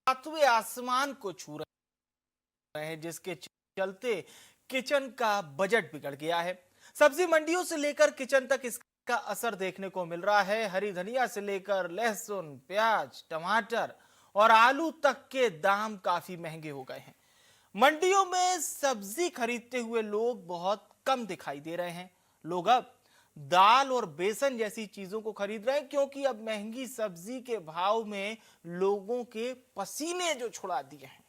सातवें आसमान को छू रहे हैं, जिसके चलते किचन का बजट बिगड़ गया है। सब्जी मंडियों से लेकर किचन तक इसका असर देखने को मिल रहा है। हरी धनिया से लेकर लहसुन, प्याज, टमाटर और आलू तक के दाम काफी महंगे हो गए हैं। मंडियों में सब्जी खरीदते हुए लोग बहुत कम दिखाई दे रहे हैं। लोग अब दाल और बेसन जैसी चीजों को खरीद रहे हैं, क्योंकि अब महंगी सब्जी के भाव में लोगों के पसीने जो छुड़ा दिए हैं।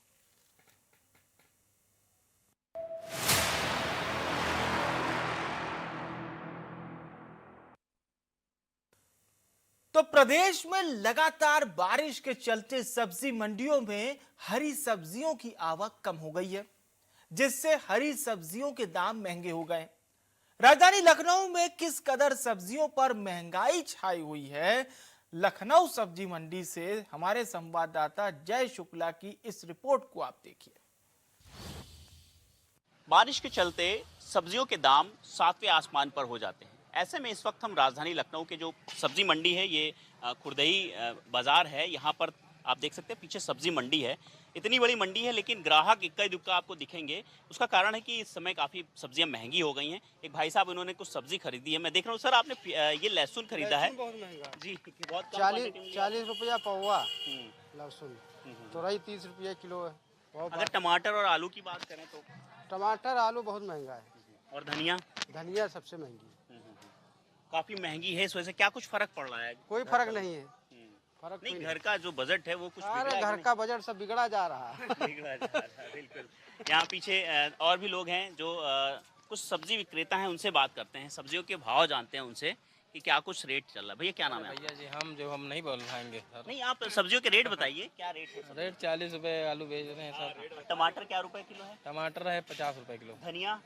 तो प्रदेश में लगातार बारिश के चलते सब्जी मंडियों में हरी सब्जियों की आवक कम हो गई है, जिससे हरी सब्जियों के दाम महंगे हो गए। राजधानी लखनऊ में किस कदर सब्जियों पर महंगाई छाई हुई है, लखनऊ सब्जी मंडी से हमारे संवाददाता जय शुक्ला की इस रिपोर्ट को आप देखिए। बारिश के चलते सब्जियों के दाम सातवें आसमान पर हो जाते हैं। ऐसे में इस वक्त हम राजधानी लखनऊ के जो सब्जी मंडी है, ये खुरदही बाजार है, यहाँ पर आप देख सकते हैं पीछे सब्जी मंडी है। इतनी बड़ी मंडी है लेकिन ग्राहक इक्का दुक्का आपको दिखेंगे। उसका कारण है कि इस समय काफ़ी सब्जियां महंगी हो गई हैं। एक भाई साहब इन्होंने कुछ सब्जी खरीदी है। मैं देख रहा हूँ सर, आपने ये लहसुन खरीदा है? बहुत महंगा जी, बहुत कम 40 रुपया पौवा लहसुन, तोरई 30 रुपया किलो है। अगर टमाटर और आलू की बात करें तो टमाटर आलू बहुत महंगा है। और धनिया? धनिया सबसे महंगी काफी महंगी है। इस वजह से क्या कुछ फर्क पड़ रहा है? कोई फर्क नहीं है। फर्क नहीं, घर का जो बजट है वो कुछ अरे घर का बजट सब बिगड़ा जा रहा है। बिगड़ा जा रहा है, बिल्कुल। यहाँ पीछे और भी लोग हैं जो कुछ सब्जी विक्रेता हैं, उनसे बात करते हैं, सब्जियों के भाव जानते हैं उनसे कि क्या कुछ रेट चल रहा है। भैया क्या नाम है आपका? भैया जी हम नहीं बोल पाएंगे सर। नहीं, आप सब्जियों के रेट बताइए, क्या रेट है? रेट 40 रुपए आलू बेच रहे हैं सर। टमाटर क्या रुपए किलो है? टमाटर है 50 रुपए किलो। धनिया?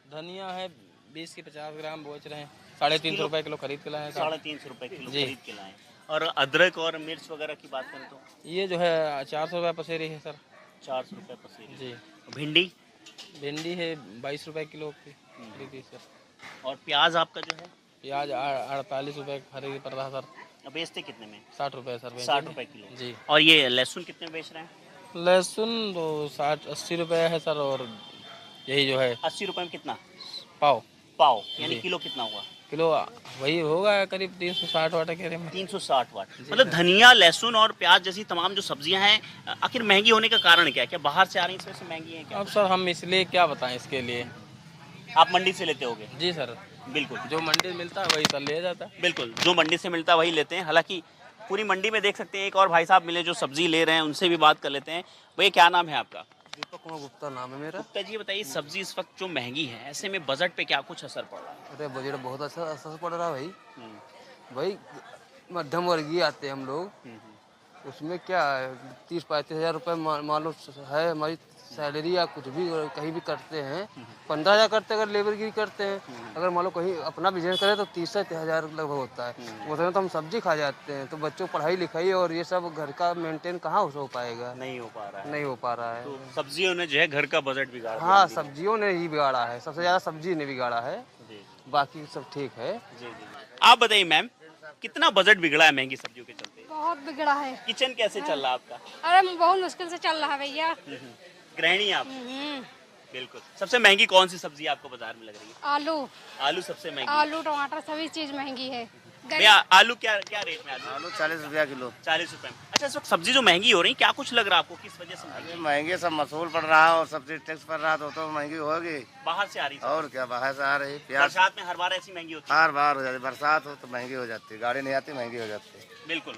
धनिया है 20 के 50 ग्राम बेच रहे हैं, 350 रुपए किलो खरीद के लाए हैं। 350 रुपए किलो जी। खरीद के लाए। और अदरक और मिर्च वगैरह की बात करें तो ये जो है 400 रुपये पसेरी है सर। 400 रुपए पसेरी। जी। भिंडी? भिंडी है 22 रुपए किलो की खरीदी सर। और प्याज आपका जो है? प्याज 48 रुपए खरीद पड़ रहा सर। अब बेचते कितने में? 60 रुपए सर। 60 रुपए किलो। जी। और ये लहसुन कितने में बेच रहे हैं? लहसुन तो 60-80 रुपए है सर। और यही जो है 80 रुपए में कितना पाव यानी जी। किलो कितना हुआ? किलो वही होगा करीब 360 वाट के में। 360 वाट। मतलब धनिया, लहसुन और प्याज जैसी तमाम जो सब्जियां हैं, आखिर महंगी होने का कारण क्या है? क्या बाहर से आ रही हैं, इस वजह से महंगी है क्या? अब सर हम इसलिए क्या बताएं इसके लिए। आप मंडी से लेते होगे? जी सर, बिल्कुल जो मंडी में मिलता है वही सर ले जाता है। बिल्कुल, जो मंडी से मिलता है वही लेते हैं। हालांकि पूरी मंडी में देख सकते हैं, एक और भाई साहब मिले जो सब्जी ले रहे हैं, उनसे भी बात कर लेते हैं। भैया क्या नाम है आपका? दीपक कुमार गुप्ता नाम है मेरा। गुप्ता जी, बताइए सब्जी इस वक्त जो महंगी है, ऐसे में बजट पे क्या कुछ असर पड़ रहा है? अरे बजट बहुत अच्छा असर पड़ रहा है भाई। हम्म, भाई मध्यम वर्गीय आते हैं हम लोग, उसमें क्या 30-35 हज़ार रुपये मान लो है हमारी सैलरी, या कुछ भी कहीं भी करते हैं 15,000 करते हैं। अगर लेबरगिरी करते हैं, अगर मान लो कहीं अपना बिजनेस करें तो 30 से 30,000 लगभग होता है। उसमें तो हम सब्जी खा जाते हैं, तो बच्चों को पढ़ाई लिखाई और ये सब घर का मेंटेन कहाँ हो पाएगा? नहीं हो पा रहा है। नहीं हो पा रहा है। तो सब्जियों ने जो है घर का बजट बिगाड़ दिया। हाँ, सब्जियों ने ही बिगाड़ा है, सबसे ज़्यादा सब्जी ने बिगाड़ा है, जी बाकी सब ठीक है। जी जी। आप बताइए मैम, कितना बजट बिगड़ा है महंगी सब्जियों के चलते? बहुत बिगड़ा है। किचन कैसे चल रहा है आपका? अरे बहुत मुश्किल से चल रहा है भैया। गृहिणी आप? बिल्कुल। सबसे महंगी कौन सी सब्जी आपको बाजार में लग रही है? आलू आलू सबसे महंगी? आलू टमाटर सभी चीज महंगी है। भैया आलू क्या क्या रेट में? आलू 40 रुपया किलो। 40 रुपए में। अच्छा, इस वक्त सब्जी जो महंगी हो रही, क्या कुछ लग रहा है आपको, किस वजह से महंगी? महंगे सब मसूल पड़ रहा है और सब्जी टैक्स पड़ रहा है, तो महंगी होगी। बाहर से आ रही है? और क्या, बाहर से आ रही प्याज। बरसात में हर बार ऐसी महंगी होती है? हर बार हो जाती, बरसात हो तो महंगी हो जाती है, गाड़ी नहीं आती महंगी हो जाती है। बिल्कुल।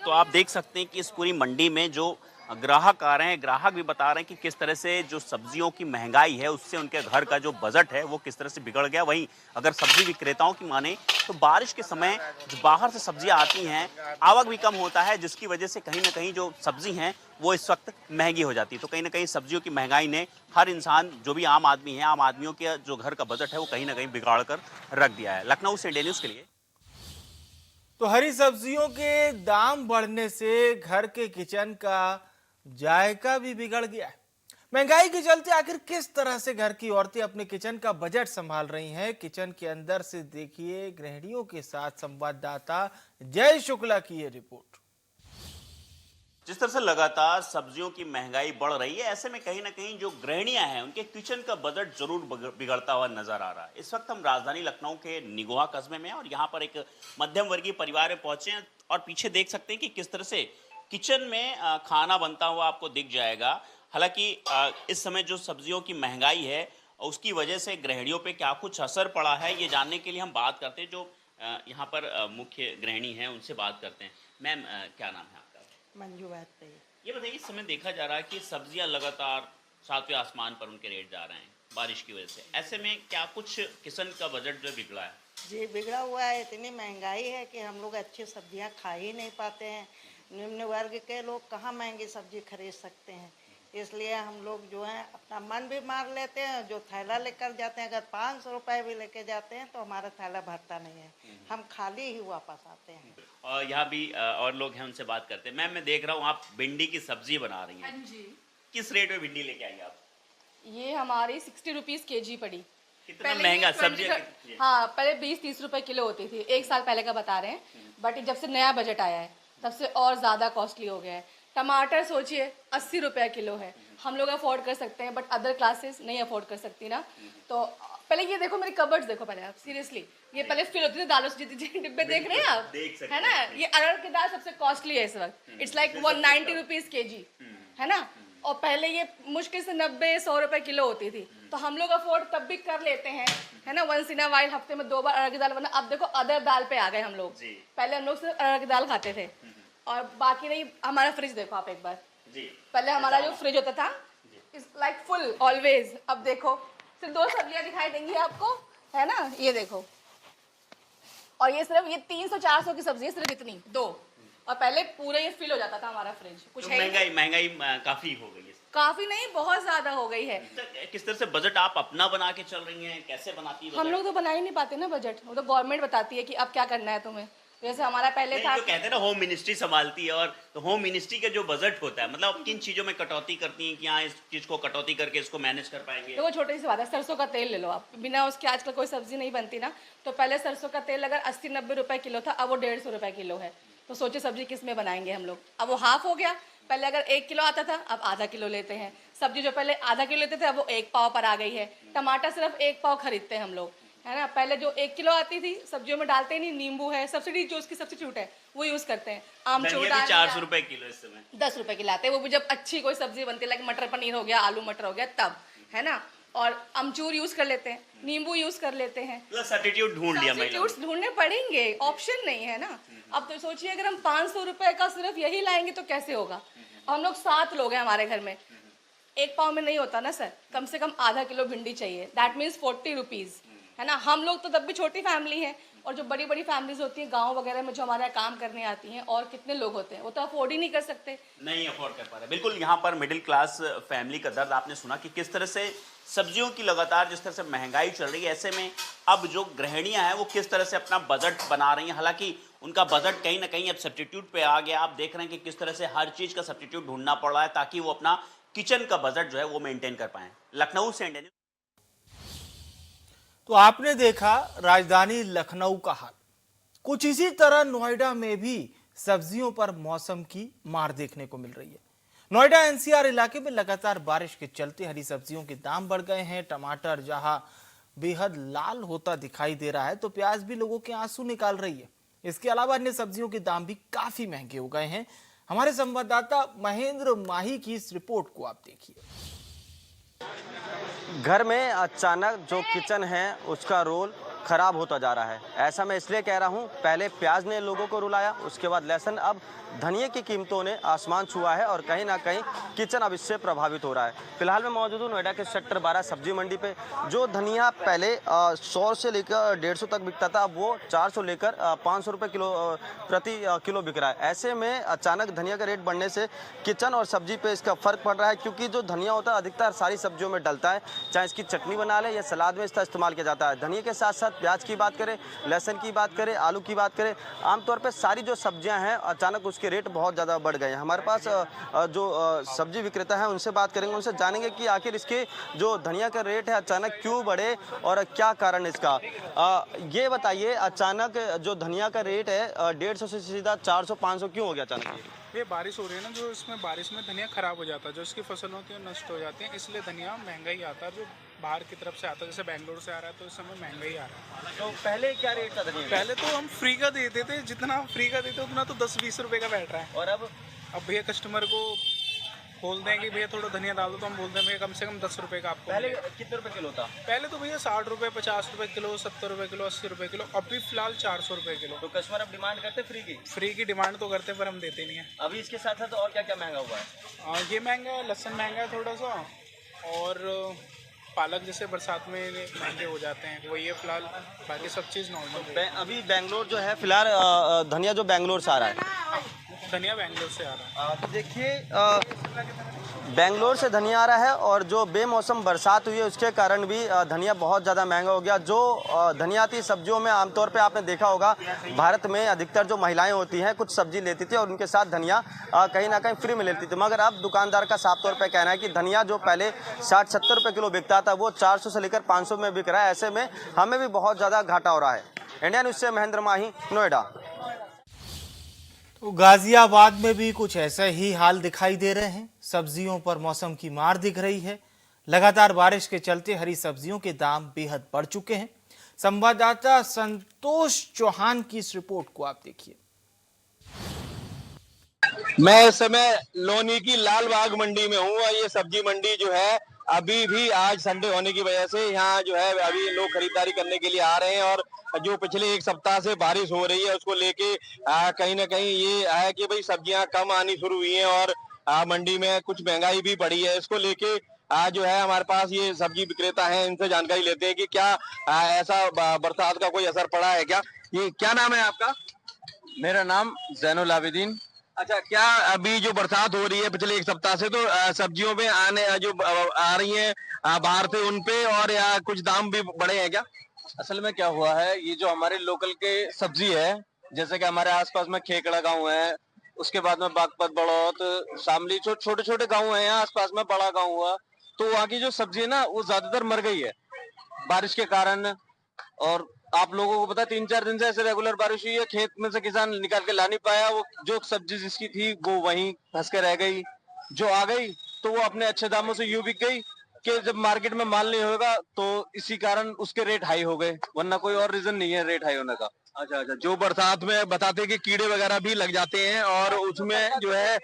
तो आप देख सकते हैं कि इस पूरी मंडी में जो ग्राहक आ रहे हैं, ग्राहक भी बता रहे हैं कि किस तरह से जो सब्जियों की महंगाई है उससे उनके घर का जो बजट है वो किस तरह से बिगड़ गया। वहीं अगर सब्जी विक्रेताओं की माने तो बारिश के समय जो बाहर से सब्जियां आती हैं, आवक भी कम होता है, जिसकी वजह से कहीं ना कहीं जो सब्जी हैं वो इस वक्त महंगी हो जाती है। तो कहीं ना कहीं सब्जियों की महंगाई ने हर इंसान, जो भी आम आदमी है, आम आदमियों के जो घर का बजट है वो कहीं ना कहीं बिगाड़ कर रख दिया है। लखनऊ से इंडिया न्यूज़ के लिए। तो हरी सब्जियों के दाम बढ़ने से घर के किचन का जायका भी बिगड़ गया है। महंगाई के चलते आखिर किस तरह से घर की औरतें अपने किचन का बजट संभाल रही हैं, किचन के अंदर से देखिए गृहिणियों के साथ संवाददाता जय शुक्ला की ये रिपोर्ट। जिस तरह से लगातार सब्जियों की महंगाई बढ़ रही है, ऐसे में कहीं ना कहीं जो गृहिणियां हैं उनके किचन का बजट जरूर बिगड़ता हुआ नजर आ रहा है। इस वक्त हम राजधानी लखनऊ के निगोहा कस्बे में हैं और यहाँ पर एक मध्यम वर्गीय परिवार में पहुंचे हैं और पीछे देख सकते हैं कि किस तरह से किचन में खाना बनता हुआ आपको दिख जाएगा। हालांकि इस समय जो सब्जियों की महंगाई है उसकी वजह से गृहिणियों पे क्या कुछ असर पड़ा है, ये जानने के लिए हम बात करते हैं जो यहाँ पर मुख्य गृहिणी हैं, उनसे बात करते हैं। मैम, क्या नाम है आपका? मंजू बात पे ये बताइए, इस समय देखा जा रहा है कि सब्जियां लगातार सातवें आसमान पर उनके रेट जा रहे हैं बारिश की वजह से। ऐसे में क्या कुछ किसान का बजट जो बिगड़ा है? जी बिगड़ा हुआ है। इतनी महंगाई है कि हम लोग अच्छी सब्जियां खा ही नहीं पाते हैं। निम्न वर्ग के लोग कहाँ महंगी सब्जी खरीद सकते हैं, इसलिए हम लोग जो है अपना मन भी मार लेते हैं। जो थैला लेकर जाते हैं, अगर 500 रुपये भी लेके जाते हैं तो हमारा थैला भरता नहीं है, हम खाली ही वापस आते हैं। और यहाँ भी और लोग हैं, उनसे बात करते हैं। मैम, मैं देख रहा हूँ आप भिंडी की सब्जी बना रही हैं। हाँ जी, किस रेट में भिंडी लेके आई आप? ये हमारी 60 रुपीज़ केजी पड़ी। कितना पहले महंगा ये सब्जी? 20 हाँ, पहले 20-30 रुपए किलो होती थी, एक साल पहले का बता रहे हैं। बट जब से नया बजट आया है तब से और ज़्यादा कॉस्टली हो गया है। टमाटर सोचिए 80 रुपये किलो है, हम लोग अफोर्ड कर सकते हैं बट अदर क्लासेस नहीं अफोर्ड कर सकती ना। तो पहले ये देखो, मेरी कबर्ड्स देखो पहले आप, सीरियसली ये पहले फिल होती थी दालों से। डिब्बे देख रहे हैं आप, है ना? ये अरहर की दाल सबसे कॉस्टली है इस वक्त, इट्स लाइक 190 रुपीज़ केजी, है ना? और पहले ये मुश्किल से 90-100 रुपए किलो होती थी, तो हम लोग अफोर्ड तब भी कर लेते हैं, है ना? वंस इन अ वाइल, हफ्ते में 2 बार अरहर की दाल बना। अब देखो अदर दाल पे आ गए हम लोग। पहले हम लोग सिर्फ अरहर की दाल खाते थे। और बाकी नहीं, हमारा फ्रिज देखो आप एक बार। पहले हमारा जो फ्रिज होता था इज लाइक फुल ऑलवेज, अब देखो सिर्फ 2 सब्जियां दिखाई देंगी आपको, है ना? ये देखो, और ये सिर्फ ये 300-400 की सब्जी है, सिर्फ इतनी 2। और पहले पूरा ये फिल हो जाता था हमारा फ्रिज। कुछ तो है महंगाई काफी हो गई है। काफी नहीं, बहुत ज्यादा हो गई है। किस तरह से बजट आप अपना बना के चल रही हैं, कैसे बनाती है? हम लोग तो बना ही नहीं पाते ना बजट, वो तो गवर्नमेंट बताती है कि अब क्या करना है तुम्हें। जैसे हमारा पहले था, जो कहते हैं ना होम मिनिस्ट्री संभालती है, और तो होम मिनिस्ट्री का जो बजट होता है, मतलब किन चीजों में कटौती करती हैं कि हाँ इस चीज को कटौती करके इसको मैनेज कर पाएंगे? तो वो छोटी सी बात है, सरसों का तेल ले लो आप, बिना उसके आजकल कोई सब्जी नहीं बनती ना। तो पहले सरसों का तेल अगर 80-90 रुपए किलो था, अब वो 150 रुपए किलो है। तो सोचिए सब्जी किस में बनाएंगे हम लोग। अब वो हाफ हो गया, पहले अगर 1 किलो आता था अब आधा किलो लेते हैं। सब्जी जो पहले आधा किलो लेते थे अब वो 1 पाव पर आ गई है। टमाटर सिर्फ 1 पाव खरीदते हैं हम लोग, है ना? पहले जो 1 किलो आती थी सब्जियों में डालते नहीं, नींबू है सब्सिडी, जो उसकी सब्सिट्यूट है वो यूज करते हैं। आमचूर 400 रुपए किलो इस समय, 10 रुपए की लाते हैं, वो भी जब अच्छी कोई सब्जी बनती है, लाइक मटर पनीर हो गया, आलू मटर हो गया, तब, है ना? और अमचूर यूज कर लेते हैं, नींबू यूज कर लेते हैं। सब्स्टिट्यूट ढूंढ लिया, सब्स्टिट्यूट्स ढूंढने पड़ेंगे, ऑप्शन नहीं है ना। अब तो सोचिए अगर हम 500 रुपए का सिर्फ यही लाएंगे तो कैसे होगा? हम लोग 7 लोग हैं हमारे घर में, 1 पाव में नहीं होता ना सर, कम से कम आधा किलो भिंडी चाहिए, दैट मीन्स 40 रुपीज़, है ना? हम लोग तो तब भी छोटी फैमिली है, और जो बड़ी बड़ी फैमिलीज होती हैं गांव वगैरह में जो हमारे यहाँ काम करने आती हैं, और कितने लोग होते हैं, वो तो अफोर्ड ही नहीं कर सकते, नहीं अफोर्ड कर पा रहे। बिल्कुल, यहाँ पर मिडिल क्लास फैमिली का दर्द आपने सुना कि किस तरह से सब्जियों की लगातार जिस तरह से महंगाई चल रही है, ऐसे में अब जो गृहिणियां हैं वो किस तरह से अपना बजट बना रही हैं। हालांकि उनका बजट कहीं ना कहीं अब सब्स्टिट्यूट पे आ गया। आप देख रहे हैं कि किस तरह से हर चीज का सब्स्टिट्यूट ढूंढना पड़ रहा है ताकि वो अपना किचन का बजट जो है वो मेंटेन कर पाए। लखनऊ से इंडिया न्यूज़। तो आपने देखा राजधानी लखनऊ का हाल। कुछ इसी तरह नोएडा में भी सब्जियों पर मौसम की मार देखने को मिल रही है। नोएडा एनसीआर इलाके में लगातार बारिश के चलते हरी सब्जियों के दाम बढ़ गए हैं। टमाटर जहां बेहद लाल होता दिखाई दे रहा है, तो प्याज भी लोगों के आंसू निकाल रही है। इसके अलावा अन्य सब्जियों के दाम भी काफी महंगे हो गए हैं। हमारे संवाददाता महेंद्र माही की इस रिपोर्ट को आप देखिए। घर में अचानक जो किचन है उसका रोल खराब होता जा रहा है। ऐसा मैं इसलिए कह रहा हूँ, पहले प्याज ने लोगों को रुलाया, उसके बाद लहसुन, अब धनिये की कीमतों ने आसमान छुआ है और कहीं ना कहीं किचन अब इससे प्रभावित हो रहा है। फिलहाल मैं मौजूद हूँ नोएडा के सेक्टर 12 सब्जी मंडी पे। जो धनिया पहले 100 से लेकर 150 तक बिकता था, अब वो 400 लेकर 500 रुपये किलो प्रति किलो बिक रहा है। ऐसे में अचानक धनिया का रेट बढ़ने से किचन और सब्जी पे इसका फर्क पड़ रहा है, क्योंकि जो धनिया होता है अधिकतर सारी सब्जियों में डलता है, चाहे इसकी चटनी बना ले या सलाद में इसका इस्तेमाल किया जाता है। धनिया के साथ साथ प्याज की बात करें, लहसुन की बात करें, आलू की बात करें, आमतौर पे सारी जो सब्जियां हैं अचानक उसके रेट बहुत ज़्यादा बढ़ गए हैं। हमारे पास जो सब्जी विक्रेता हैं उनसे बात करेंगे, उनसे जानेंगे कि आखिर इसके जो धनिया का रेट है अचानक क्यों बढ़े और क्या कारण इसका। ये बताइए, अचानक जो धनिया का रेट है 150 से सीधा 400-500 क्यों हो गया अचानक? ये बारिश हो रही है ना, जो इसमें बारिश में धनिया खराब हो जाता है, जो इसकी फसल होती है नष्ट हो जाती है, इसलिए धनिया महंगा ही आता है। जो बाहर की तरफ से आता है, जैसे बैंगलोर से आ रहा है, तो इस समय महंगा ही आ रहा है। तो पहले क्या रेट था धनिया? पहले तो हम फ्री का देते थे, जितना फ्री का देते उतना तो 10-20 रुपए का बैठ रहा है। और अब भैया कस्टमर को बोलते हैं कि भैया थोड़ा धनिया डाल दो, तो हम बोलते हैं भैया कम से कम 10 रुपए का आपको। पहले कितने रुपए किलो था? पहले तो भैया 60 रुपए, 50 रुपए किलो, 70 रुपए किलो, 80 रुपए किलो। अभी फिलहाल 400 रुपए किलो। तो कस्टमर अब डिमांड करते फ्री की? फ्री की डिमांड तो करते हैं, पर हम देते नहीं है। अभी इसके साथ साथ और क्या क्या महंगा हुआ है? ये महंगा है, लहसुन महंगा है थोड़ा सा, और पालक जैसे बरसात में महंगे हो जाते हैं, वही है फिलहाल। बाकी सब चीज़ नॉर्मल है। अभी बेंगलोर जो है फिलहाल धनिया जो बेंगलोर से आ रहा है, धनिया बेंगलोर से आ रहा है। तो देखिए बेंगलोर से धनिया आ रहा है और जो बेमौसम बरसात हुई है उसके कारण भी धनिया बहुत ज़्यादा महंगा हो गया। जो धनियाती सब्जियों में आमतौर पे आपने देखा होगा भारत में अधिकतर जो महिलाएं होती हैं कुछ सब्जी लेती थी और उनके साथ धनिया कहीं ना कहीं फ्री में लेती थी, मगर अब दुकानदार का साफ तौर पे कहना है कि धनिया जो पहले 60-70 रुपये किलो बिकता था वो 400 से लेकर 500 में बिक रहा है। ऐसे में हमें भी बहुत ज़्यादा घाटा हो रहा है। इंडिया न्यूज़ से महेंद्र माही, नोएडा। तो गाजियाबाद में भी कुछ ऐसा ही हाल दिखाई दे रहे हैं। सब्जियों पर मौसम की मार दिख रही है। लगातार बारिश के चलते हरी सब्जियों के दाम बेहद बढ़ चुके हैं। संवाददाता संतोष चौहान की इस रिपोर्ट को आप देखिए। मैं इस समय लोनी की लालबाग मंडी में हूँ और ये सब्जी मंडी जो है अभी भी आज संडे होने की वजह से यहाँ जो है अभी लोग खरीदारी करने के लिए आ रहे हैं। और जो पिछले एक सप्ताह से बारिश हो रही है उसको लेके कहीं ना कहीं ये है कि भाई सब्जियां कम आनी शुरू हुई हैं और मंडी में कुछ महंगाई भी बढ़ी है। इसको लेके जो है हमारे पास ये सब्जी विक्रेता हैं, इनसे जानकारी लेते हैं कि क्या ऐसा बरसात का कोई असर पड़ा है क्या। ये क्या नाम है आपका? मेरा नाम जैनुल आबिदीन। अच्छा, क्या अभी जो बरसात हो रही है पिछले एक सप्ताह से तो सब्जियों में आने जो आ रही हैं बाहर से उन पे और या कुछ दाम भी बढ़े हैं क्या? असल में क्या हुआ है, ये जो हमारे लोकल के सब्जी है, जैसे कि हमारे आसपास में खेकड़ा गांव है, उसके बाद में बागपत, बड़ौत, शामली, छोटे छोटे गांव हैं यहाँ आसपास में, बड़ा गांव हुआ, तो वहाँ की जो सब्जी है ना वो ज्यादातर मर गई है बारिश के कारण। और आप लोगों को पता है 3-4 दिन से ऐसे रेगुलर बारिश हुई है, खेत में से किसान निकाल के ला नहीं पाया, वो जो सब्जी जिसकी थी वो वहीं फंस के रह गई। जो आ गई तो वो अपने अच्छे दामों से यूं बिक गई कि जब मार्केट में माल नहीं होगा तो इसी कारण उसके रेट हाई हो गए, वरना कोई और रीजन नहीं है रेट हाई होने का। अच्छा, जो बरसात में बताते हैं कि कीड़े वगैरह भी लग जाते हैं और उसमें जो है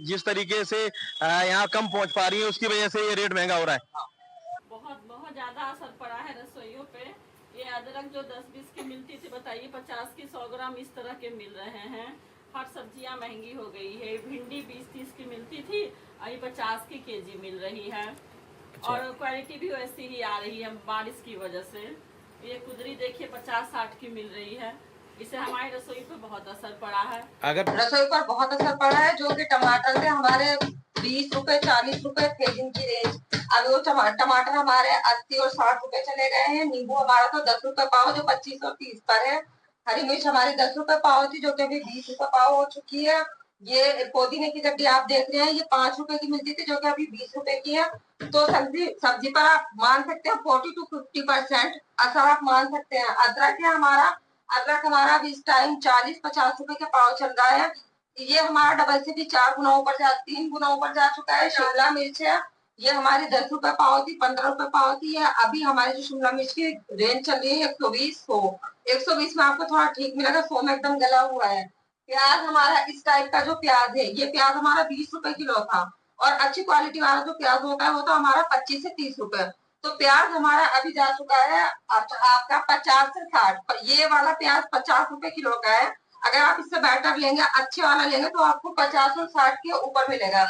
जिस तरीके से यहाँ कम पहुंच पा रही है उसकी वजह से ये रेट महंगा हो रहा है। बहुत ज्यादा असर पड़ा है रसोइयों पे। ये अदरक जो 10-20 की मिलती थी, बताइए 50 की 100 ग्राम इस तरह के मिल रहे हैं। हर सब्जियां महंगी हो गई है। भिंडी 20-30 की मिलती थी, अभी 50 की केजी मिल रही है। और क्वालिटी भी वैसी ही आ रही है बारिश की वजह से। ये कुदरी देखिए 50-60 की मिल रही है। इससे हमारी रसोई पे बहुत असर पड़ा है। अगर रसोई पर बहुत असर पड़ा है, जो कि टमाटर थे हमारे 20 रुपए 40 रुपए थे जिनकी रेंज, अब वो टमाटर हमारे 80 और 60 रुपए चले गए हैं। नींबू हमारा तो 10 रुपए पाव जो 25 और 30 पर है। हरी मिर्च हमारी 10 रुपए पाव थी जो कि अभी 20 रुपए पाव हो चुकी है। ये पुदीने की गड्डी आप देख रहे हैं, ये 5 रुपए की मिलती थी जो कि अभी 20 रुपए की है। तो सब्जी पर आप मान सकते हैं 40 to 50% असर आप मान सकते हैं। अदरक हमारा अभी इस टाइम 40-50 रुपए के पाव चल रहा है। ये हमारा डबल से भी 4 गुना ऊपर 3 गुना ऊपर जा चुका है। शिमला मिर्च है, ये हमारी 10 रुपए पाव थी, 15 रुपए पाव थी। है अभी हमारी जो शिमला मिर्च की रेंज चल रही है 120 में आपको थोड़ा ठीक मिलेगा, 100 में एकदम गला हुआ है। प्याज हमारा इस टाइप का जो प्याज है, ये प्याज हमारा 20 रुपए किलो था और अच्छी क्वालिटी वाला जो प्याज होता है वो तो हमारा 25 से 30 रुपए। तो प्याज हमारा अभी जा चुका है आपका 50 से 60। ये वाला प्याज 50 रुपए किलो का है। अगर आप इससे बेटर लेंगे, अच्छे वाला लेंगे तो आपको 50 और 60 के ऊपर मिलेगा।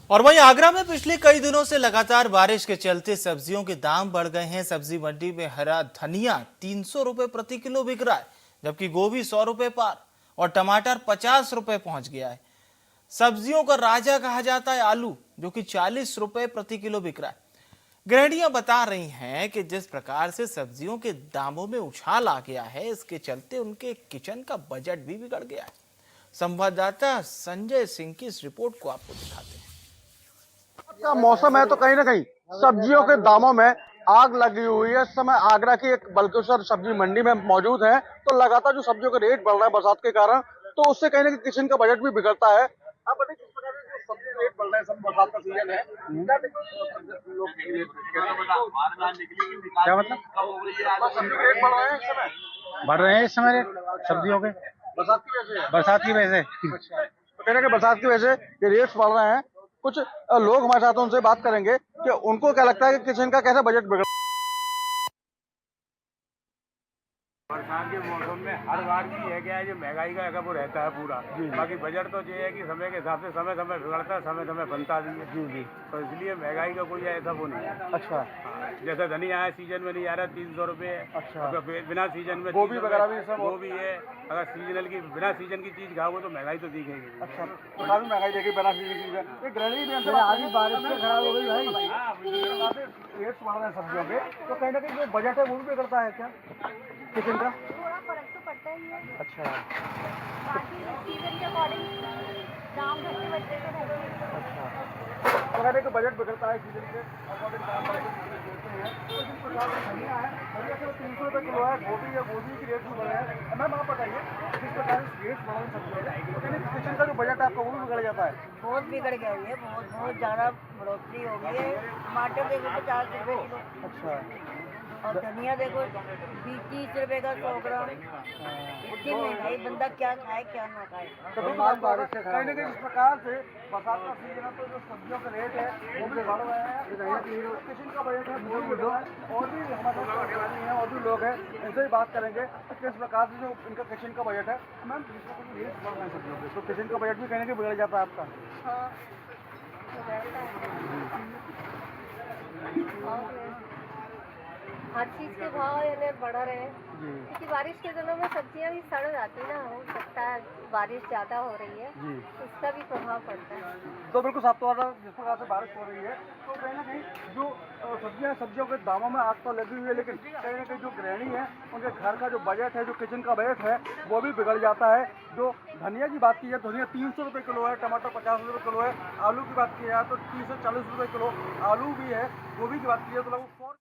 और वहीं आगरा में पिछले कई दिनों से लगातार बारिश के चलते सब्जियों के दाम बढ़ गए हैं। सब्जी मंडी में हरा धनिया 300 रुपए प्रति किलो बिक रहा है, जबकि गोभी 100 रुपए पार और टमाटर 50 रुपए पहुंच गया है। सब्जियों का राजा कहा जाता है आलू, जो कि 40 रुपए प्रति किलो बिक रहा है। गृहिणियां बता रही हैं कि जिस प्रकार से सब्जियों के दामों में उछाल आ गया है, इसके चलते उनके किचन का बजट भी बिगड़ गया है। संवाददाता संजय सिंह की इस रिपोर्ट को आपको दिखाते हैं। का मौसम है तो कहीं ना कहीं सब्जियों के दामों में आग लगी हुई है। इस समय आगरा की एक बल्केश्वर सब्जी मंडी में मौजूद है, तो लगातार जो सब्जियों का रेट बढ़ रहा है बरसात के कारण, तो उससे कहीं ना कहीं किचन का बजट भी बिगड़ता है। आप बताइए किस प्रकार से जो सब्जी रेट बढ़ रहा है, सब बरसात का सीजन है, क्या मतलब सब्जी के रेट बढ़ रहे हैं इस समय? बढ़ रहे हैं इस समय रेट सब्जियों के, बरसात की वजह से। बरसात की वजह से। अच्छा, तो कहीं ना कहीं बरसात की वजह से ये रेट्स बढ़ रहे हैं। कुछ लोग हमारे साथ, उनसे बात करेंगे कि उनको क्या लगता है कि किचन का कैसे बजट बिगड़। बरसात के मौसम में हर बार की है क्या है, जो महंगाई का है वो रहता है पूरा। बाकी बजट तो ये है कि समय के हिसाब से समय समय बिगड़ता है, समय समय बनता भी है। जी, तो इसलिए महंगाई का कोई ऐसा वो नहीं है। अच्छा, जैसे धनिया है सीजन में नहीं आ रहा 300 रुपये। अच्छा, बिना सीजन में गोभी वगैरह भी सब, वो भी है। अगर सीजनल की बिना सीजन की चीज खाओगे तो महंगाई तो दिखेगी। अच्छा, तो काफी महंगाई देखी बिना सीजन की। आधी बारिश से खराब हो गई भाई, रेट्स बढ़ रहे हैं सब्जियों के, तो कहीं ना कहीं जो बजट है वो भी बिगड़ता है क्या किचन का? थोड़ा फर्क तो पड़ता ही है। अच्छा, बाकी सीजन के अकॉर्डिंग दाम घटते बढ़ते तो रहते हैं। अच्छा, तो कहते हैं कि बजट बिगड़ता है सीजन के अकॉर्डिंग, दाम बढ़ते हैं। तो जिस प्रकार से धनिया है, धनिया सिर्फ 300 रुपये किलो है। गोभी या गोभी की रेट भी बढ़े हैं। मैम आप बताइए, जिस प्रकार से रेट बढ़ रहे हैं सब्जियों के, तो कहते हैं किचन का जो बजट है आपका वो भी बिगड़ जाता है? बहुत बिगड़ गया है, बहुत ज़्यादा बढ़ोतरी हो गई है। टमाटर देखो 50 रुपये किलो। अच्छा, और धनिया देखो 20-30 रुपए का 100 ग्राम। इतनी महंगाई, बंदा क्या खाए क्या ना खाए। तो कहीं ना कहीं इस प्रकार से बरसात का सीजन है, तो जो सब्जियों का रेट है वो भी बढ़ रहा है। किचन का बजट है वो भी बढ़ रहा है। और भी हमारे साथ और भी लोग हैं, इनसे भी बात करेंगे कि किस प्रकार से जो इनका किचन का बजट है। मैम, रेट बढ़ रहे हैं सब्जियों के, तो किचन का बजट भी कहीं ना कहीं बिगड़ जाता है आपका? हाँ, हर चीज़ के भाव यानी बढ़ रहे हैं, क्योंकि बारिश के दिनों में सब्जियां भी सड़ जाती है ना, हो सकता है बारिश ज़्यादा हो रही है, उसका भी प्रभाव पड़ता है। तो बिल्कुल साफ तौर पर जिस प्रकार से बारिश हो रही है, तो कहीं ना कहीं जो सब्जियों के दामों में आग तो लगी हुई है, लेकिन कहीं ना कहीं जो गृहिणी है उनके घर का जो बजट है, जो किचन का बजट है, वो भी बिगड़ जाता है। जो धनिया की बात की जाए, धनिया 300 रुपये किलो है, टमाटर 50 रुपये किलो है। आलू की बात की जाए तो 30 से 40 रुपये किलो आलू भी है। गोभी की बात की जाए तो लगभग।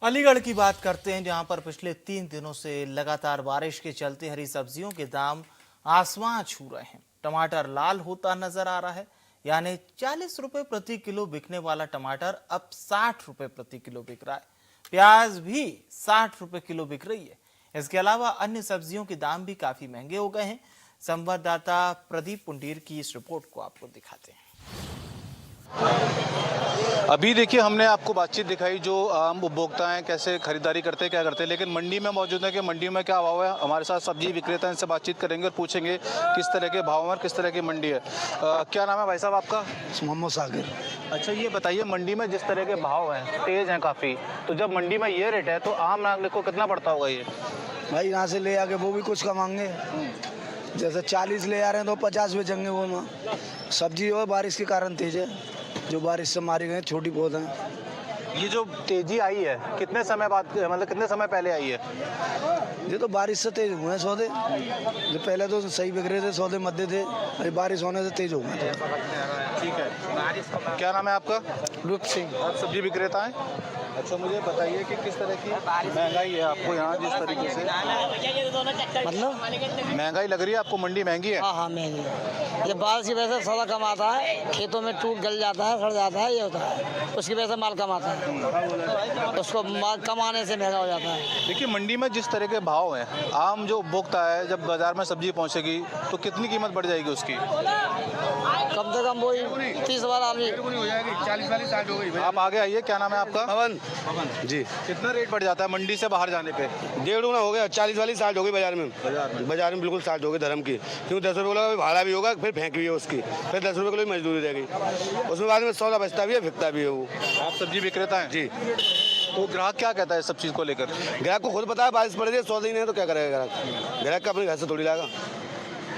अलीगढ़ की बात करते हैं, जहां पर पिछले 3 दिनों से लगातार बारिश के चलते हरी सब्जियों के दाम आसमां छू रहे हैं। टमाटर लाल होता नजर आ रहा है, यानी 40 रुपए प्रति किलो बिकने वाला टमाटर अब 60 रुपए प्रति किलो बिक रहा है। प्याज भी 60 रुपए किलो बिक रही है। इसके अलावा अन्य सब्जियों के दाम भी काफी महंगे हो गए हैं। संवाददाता प्रदीप पुंडीर की इस रिपोर्ट को आपको दिखाते हैं। अभी देखिए, हमने आपको बातचीत दिखाई जो आम उपभोक्ता हैं कैसे खरीदारी करते हैं, क्या करते हैं, लेकिन मंडी में मौजूद है कि मंडी में क्या भाव है। हमारे साथ सब्जी विक्रेता हैं, इनसे बातचीत करेंगे और पूछेंगे किस तरह के भाव हैं और किस तरह की मंडी है। क्या नाम है भाई साहब आपका? मोहम्मद सागिर। अच्छा, ये बताइए, मंडी में जिस तरह के भाव हैं तेज हैं काफ़ी, तो जब मंडी में ये रेट है तो आम नागरिक को कितना पड़ता होगा ये? भाई यहाँ से ले आके वो भी कुछ कमाएंगे, जैसे 40 ले आ रहे हैं तो 50 बेचेंगे वो ना। सब्जी और बारिश के कारण तेज है, जो बारिश से मारी गए छोटी पौध हैं। ये जो तेजी आई है कितने समय बाद, मतलब कितने समय पहले आई है? ये तो बारिश से तेज हुए हैं सौदे, जो पहले तो सही बिक रहे थे, सौदे मध्य थे, अभी बारिश होने से तेज हो गए। ठीक है, क्या नाम है आपका? रूप सिंह। आप सब्जी विक्रेता हैं? अच्छा, मुझे बताइए कि किस तरह की महंगाई है आपको यहाँ, जिस तरीके से मतलब महंगाई लग रही है आपको? मंडी महंगी है? हाँ, महंगी है। जब बारिश की वजह से सौदा कम आता है, खेतों में टूट गल जाता है, सड़ जाता है, ये होता है, उसकी वजह से माल कम आता है, उसको माल कम आने से महंगा हो जाता है। देखिए, मंडी में जिस तरह के भाव हैं, आम जो उपभोक्ता है जब बाजार में सब्जी पहुँचेगी तो कितनी कीमत बढ़ जाएगी उसकी? कम से कम वही 30 बार आदमी 40 वाली 60 हो गई। आप आगे आइए, क्या नाम है आपका? पवन जी। कितना रेट बढ़ जाता है मंडी से बाहर जाने पे? 1.5 गुना हो गया, 40 वाली 60 हो गई बाजार में बाजार में बिल्कुल 60 हो गई धर्म की, क्योंकि 10 रुपये किलो भाड़ा भी होगा, फिर फेंक भी है उसकी, फिर 10 रुपये किलो मजदूरी रहेगी, उसमें बाद में सौदा बचता भी है, बिकता भी है वो। आप सब्जी विक्रेता हैं? जी। तो ग्राहक क्या कहता है सब चीज़ को लेकर? ग्राहक को खुद पता है, बारिश पड़ रही है, सौदा ही नहीं है तो क्या करेगा ग्राहक? ग्राहक का अपने घर से थोड़ी लाएगा।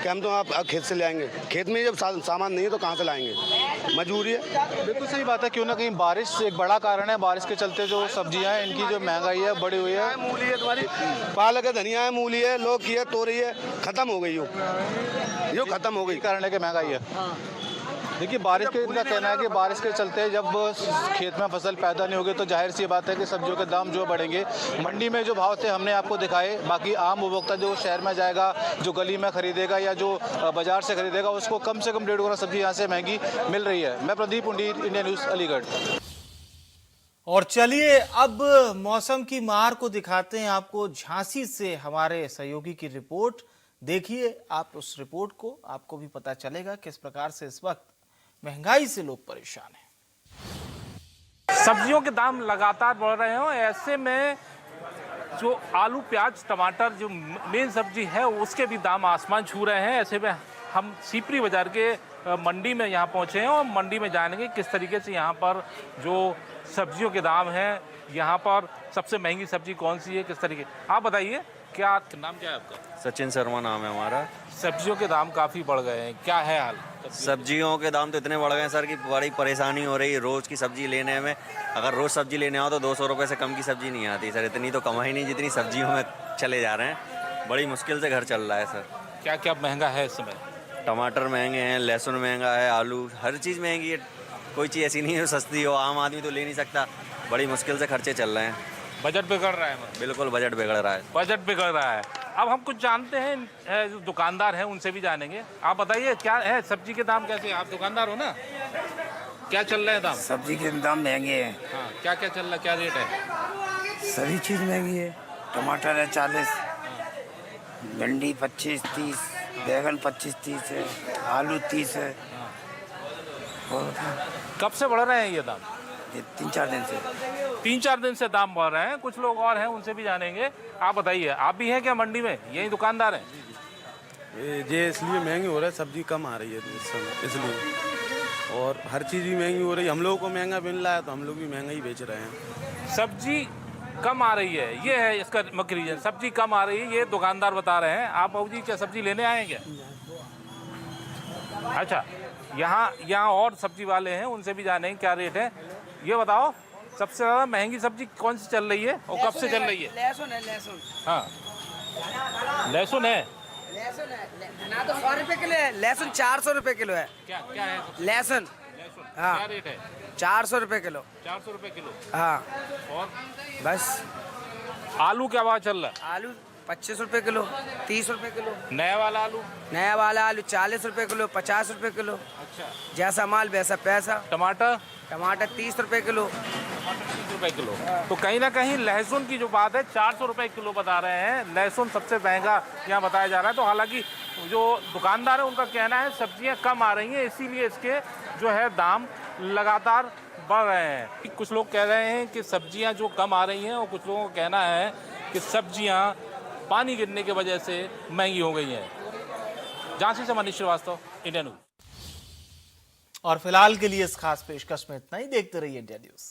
कि हम तो आप खेत से ले आएंगे। खेत में जब सामान नहीं है तो कहाँ से लाएंगे, मजबूरी है। बिल्कुल सही बात है, क्यों ना कहीं बारिश एक बड़ा कारण है। बारिश के चलते जो सब्जियां हैं इनकी जो महंगाई है बढ़ी हुई है। मूली है तुम्हारी, पालक है, धनिया है, मूली है, लौकी है, तोरी है, खत्म हो गई यो खत्म हो गई। कारण है कि महंगाई है। देखिए बारिश के, इनका कहना है कि बारिश के चलते जब खेत में फसल पैदा नहीं होगी तो जाहिर सी बात है कि सब्जियों के दाम जो बढ़ेंगे। मंडी में जो भाव थे हमने आपको दिखाए, बाकी आम उपभोक्ता जो शहर में जाएगा, जो गली में खरीदेगा या जो बाजार से खरीदेगा, उसको कम से कम 1.5 गुना सब्जी यहाँ से महंगी मिल रही है। मैं प्रदीप उंडीर, इंडिया न्यूज़, अलीगढ़। और चलिए अब मौसम की मार को दिखाते हैं आपको झांसी से हमारे सहयोगी की रिपोर्ट। देखिए आप उस रिपोर्ट को, आपको भी पता चलेगा किस प्रकार से इस वक्त महंगाई से लोग परेशान हैं। सब्जियों के दाम लगातार बढ़ रहे हो, ऐसे में जो आलू, प्याज, टमाटर जो मेन सब्जी है उसके भी दाम आसमान छू रहे हैं। ऐसे में हम सीपरी बाजार के मंडी में यहाँ पहुँचे हैं और मंडी में जानेंगे किस तरीके से यहाँ पर जो सब्जियों के दाम हैं, यहाँ पर सबसे महंगी सब्जी कौन सी है, किस तरीके। आप बताइए, क्या नाम क्या है आपका? सचिन शर्मा नाम है हमारा। सब्जियों के दाम काफ़ी बढ़ गए हैं, क्या है हाल? सब्जियों के दाम तो इतने बढ़ गए हैं सर कि बड़ी परेशानी हो रही है रोज़ की सब्जी लेने में। अगर रोज़ सब्जी लेने आओ तो 200 रुपये से कम की सब्जी नहीं आती सर। इतनी तो कमाई नहीं जितनी सब्जियों में चले जा रहे हैं। बड़ी मुश्किल से घर चल रहा है सर। क्या क्या महंगा है इस समय? टमाटर महंगे हैं, लहसुन महंगा है, आलू, हर चीज़ महंगी है। कोई चीज़ ऐसी नहीं है जो सस्ती हो, आम आदमी तो ले नहीं सकता। बड़ी मुश्किल से खर्चे चल रहे हैं। बजट बिगड़ रहा है मतलब? बिल्कुल बजट बिगड़ रहा है। बजट बिगड़ रहा है। अब हम कुछ जानते हैं, जो दुकानदार हैं उनसे भी जानेंगे। आप बताइए क्या है, सब्जी के दाम कैसे? आप दुकानदार हो ना, क्या चल रहे हैं दाम? सब्जी के दाम महंगे हैं। हाँ, क्या क्या चल रहा है, क्या रेट है? सभी चीज़ महंगी है। टमाटर है 40, भिंडी 25-30, बैगन 25-30 है, आलू 30 है। और कब से बढ़ रहे हैं ये दाम? 3-4 दिन से। 3-4 दिन से दाम बढ़ रहे हैं। कुछ लोग और हैं, उनसे भी जानेंगे। आप बताइए, आप भी हैं क्या मंडी में? यही दुकानदार हैं? ये इसलिए महंगी हो रहा है, सब्जी कम आ रही है इस समय, इसलिए। और हर चीज़ भी महंगी हो रही है। हम लोगों को महंगा मिल रहा है तो हम लोग भी महंगा ही बेच रहे हैं। सब्जी कम आ रही है, ये है इसका मुख्य रीजन। सब्जी कम आ रही है, ये दुकानदार बता रहे हैं। आप बाबू जी क्या सब्जी लेने आए क्या? अच्छा, यहाँ और सब्जी वाले हैं, उनसे भी जानेंगे क्या रेट है। ये बताओ, सबसे ज़्यादा महंगी सब्जी कौन सी चल रही है और कब से चल रही है? लहसुन है, लहसुन। हाँ, लहसुन है। लहसुन है ना, तो 100 रुपये किलो है। लहसुन 400 रुपये किलो है। क्या क्या है? लहसुन। हाँ, क्या रेट है? 400 रुपये किलो। 400 रुपये किलो। हाँ, और बस। आलू क्या भाव चल रहा है? आलू 25 रुपये किलो, 30 रुपये किलो। नया वाला आलू? नया वाला आलू 40 रुपये किलो, 50 रुपये किलो। अच्छा, जैसा माल वैसा पैसा। टमाटर? टमाटर 30 रुपये किलो। 30 रुपये किलो। तो कहीं ना कहीं लहसुन की जो बात है, 400 रुपये किलो बता रहे हैं। लहसुन सबसे महंगा यहाँ बताया जा रहा है। तो हालांकि जो दुकानदार है उनका कहना है सब्जियाँ कम आ रही हैं, इसीलिए इसके जो है दाम लगातार बढ़ रहे हैं। कुछ लोग कह रहे हैं कि सब्जियां जो कम आ रही हैं और कुछ लोगों का कहना है कि सब्जियां पानी गिरने की वजह से महंगी हो गई हैं। झांसी से मनीष श्रीवास्तव, इंडिया न्यूज़। और फिलहाल के लिए इस खास पेशकश में इतना ही। देखते रहिए इंडिया न्यूज़।